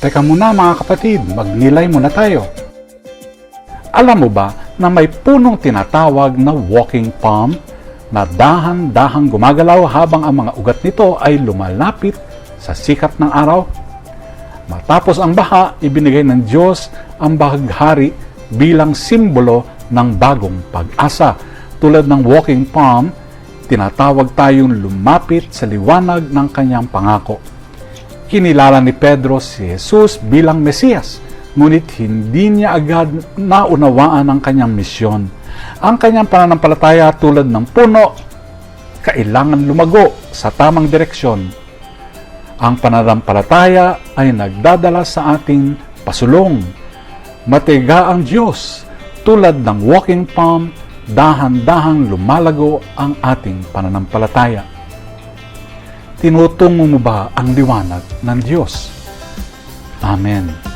Teka muna mga kapatid, magnilay muna tayo. Alam mo ba na may punong tinatawag na walking palm na dahan-dahang gumagalaw habang ang mga ugat nito ay lumalapit sa sikat ng araw? Matapos ang baha, ibinigay ng Diyos ang bahaghari bilang simbolo ng bagong pag-asa. Tulad ng walking palm, tinatawag tayong lumapit sa liwanag ng kanyang pangako. Kinilala ni Pedro si Jesus bilang Mesiyas, ngunit hindi niya agad naunawaan ang kanyang misyon. Ang kanyang pananampalataya tulad ng puno, kailangan lumago sa tamang direksyon. Ang pananampalataya ay nagdadala sa ating pasulong. Matiga ang Diyos, tulad ng walking palm, dahan-dahang lumalago ang ating pananampalataya. Tinutungo mo ba ang liwanag ng Diyos? Amen.